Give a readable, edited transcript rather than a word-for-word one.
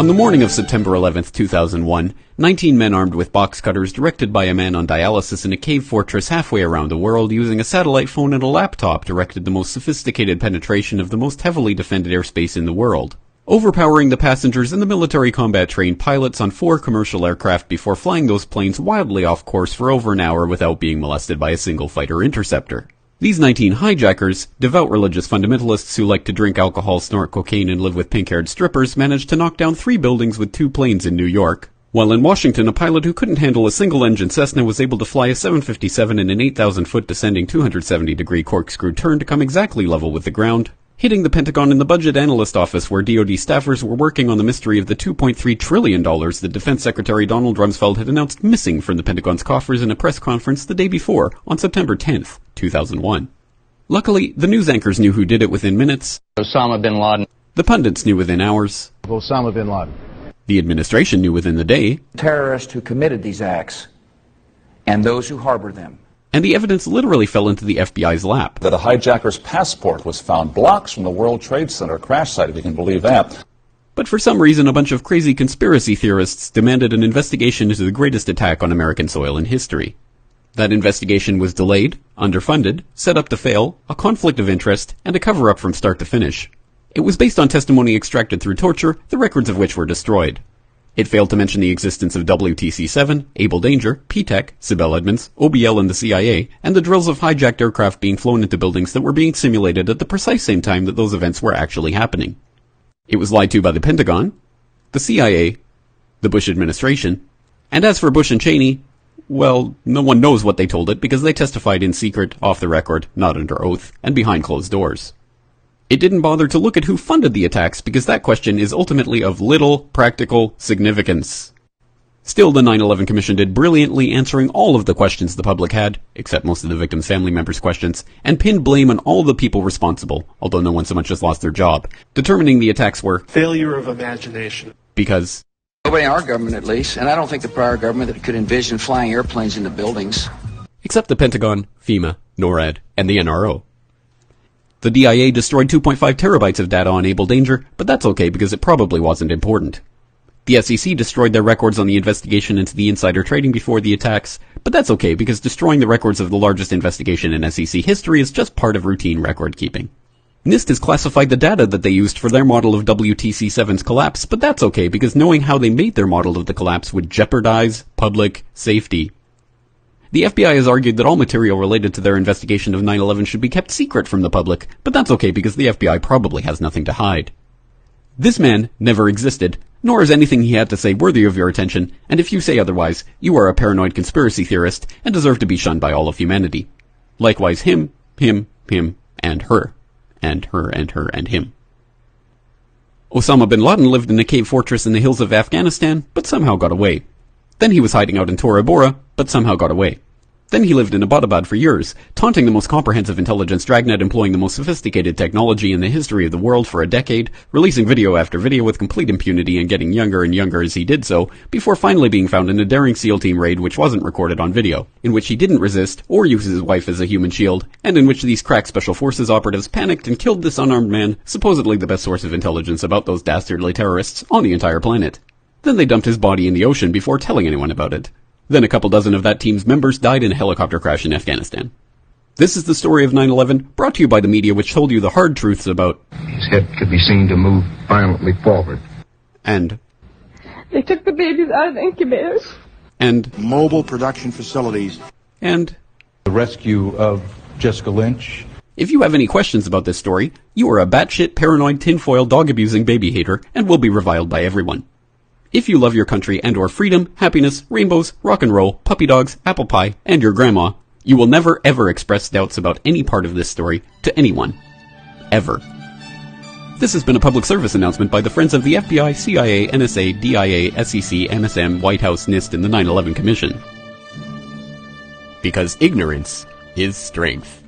On the morning of September 11th, 2001, 19 men armed with box cutters directed by a man on dialysis in a cave fortress halfway around the world using a satellite phone and a laptop directed the most sophisticated penetration of the most heavily defended airspace in the world, overpowering the passengers and the military combat-trained pilots on 4 commercial aircraft before flying those planes wildly off course for over an hour without being molested by a single fighter interceptor. These 19 hijackers, devout religious fundamentalists who like to drink alcohol, snort cocaine, and live with pink-haired strippers, managed to knock down 3 buildings with 2 planes in New York, while in Washington a pilot who couldn't handle a single-engine Cessna was able to fly a 757 in an 8,000-foot descending 270-degree corkscrew turn to come exactly level with the ground, hitting the Pentagon in the Budget Analyst Office where DoD staffers were working on the mystery of the $2.3 trillion that Defense Secretary Donald Rumsfeld had announced missing from the Pentagon's coffers in a press conference the day before, on September 10th, 2001. Luckily, the news anchors knew who did it within minutes. Osama bin Laden. The pundits knew within hours. Osama bin Laden. The administration knew within the day. Terrorists who committed these acts and those who harbor them. And the evidence literally fell into the FBI's lap. That a hijacker's passport was found blocks from the World Trade Center crash site, if you can believe that. But for some reason, a bunch of crazy conspiracy theorists demanded an investigation into the greatest attack on American soil in history. That investigation was delayed, underfunded, set up to fail, a conflict of interest, and a cover-up from start to finish. It was based on testimony extracted through torture, the records of which were destroyed. It failed to mention the existence of WTC-7, Able Danger, P-TECH, Sibel Edmonds, OBL and the CIA, and the drills of hijacked aircraft being flown into buildings that were being simulated at the precise same time that those events were actually happening. It was lied to by the Pentagon, the CIA, the Bush administration, and as for Bush and Cheney, well, no one knows what they told it because they testified in secret, off the record, not under oath, and behind closed doors. It didn't bother to look at who funded the attacks because that question is ultimately of little practical significance. Still, the 9/11 Commission did brilliantly answering all of the questions the public had, except most of the victims' family members' questions, and pinned blame on all the people responsible, although no one so much as lost their job, determining the attacks were failure of imagination. Because nobody in our government, at least, and I don't think the prior government that could envision flying airplanes into buildings. Except the Pentagon, FEMA, NORAD, and the NRO. The DIA destroyed 2.5 terabytes of data on Able Danger, but that's okay because it probably wasn't important. The SEC destroyed their records on the investigation into the insider trading before the attacks, but that's okay because destroying the records of the largest investigation in SEC history is just part of routine record keeping. NIST has classified the data that they used for their model of WTC-7's collapse, but that's okay because knowing how they made their model of the collapse would jeopardize public safety. The FBI has argued that all material related to their investigation of 9/11 should be kept secret from the public, but that's okay because the FBI probably has nothing to hide. This man never existed, nor is anything he had to say worthy of your attention, and if you say otherwise, you are a paranoid conspiracy theorist and deserve to be shunned by all of humanity. Likewise him, and her. And her, and her, and him. Osama bin Laden lived in a cave fortress in the hills of Afghanistan, but somehow got away. Then he was hiding out in Tora Bora, but somehow got away. Then he lived in Abbottabad for years, taunting the most comprehensive intelligence dragnet employing the most sophisticated technology in the history of the world for a decade, releasing video after video with complete impunity and getting younger and younger as he did so, before finally being found in a daring SEAL team raid which wasn't recorded on video, in which he didn't resist or use his wife as a human shield, and in which these crack special forces operatives panicked and killed this unarmed man, supposedly the best source of intelligence about those dastardly terrorists on the entire planet. Then they dumped his body in the ocean before telling anyone about it. Then a couple dozen of that team's members died in a helicopter crash in Afghanistan. This is the story of 9/11, brought to you by the media which told you the hard truths about his head could be seen to move violently forward. And they took the babies out of the incubators. And mobile production facilities. And the rescue of Jessica Lynch. If you have any questions about this story, you are a batshit paranoid tinfoil dog-abusing baby hater and will be reviled by everyone. If you love your country and or freedom, happiness, rainbows, rock and roll, puppy dogs, apple pie, and your grandma, you will never ever express doubts about any part of this story to anyone. Ever. This has been a public service announcement by the Friends of the FBI, CIA, NSA, DIA, SEC, MSM, White House, NIST, and the 9/11 Commission. Because ignorance is strength.